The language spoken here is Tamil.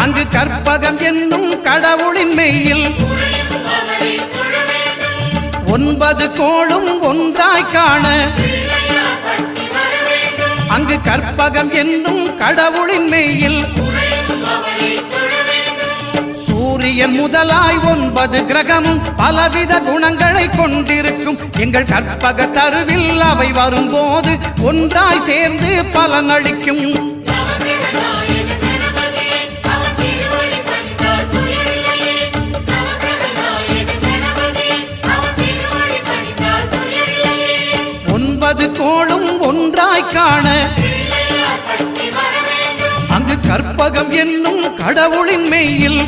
அங்கு கற்பகம் என்னும் கடவுளின் மெய்யில் 9 கோளும் ஒன்றாய் காண அங்கு கற்பகம் என்னும் கடவுளின் மெய்யில் சூரியன் முதலாய் 9 கிரகமும் பலவித குணங்களை கொண்டிருக்கும் எங்கள் கற்பக தருவில் அவை வரும்போது ஒன்றாய் சேர்ந்து பலனளிக்கும். கோளும் ஒன்றாய் காண அங்கு கற்பகம் என்னும் கடவுளின் மெய்யில்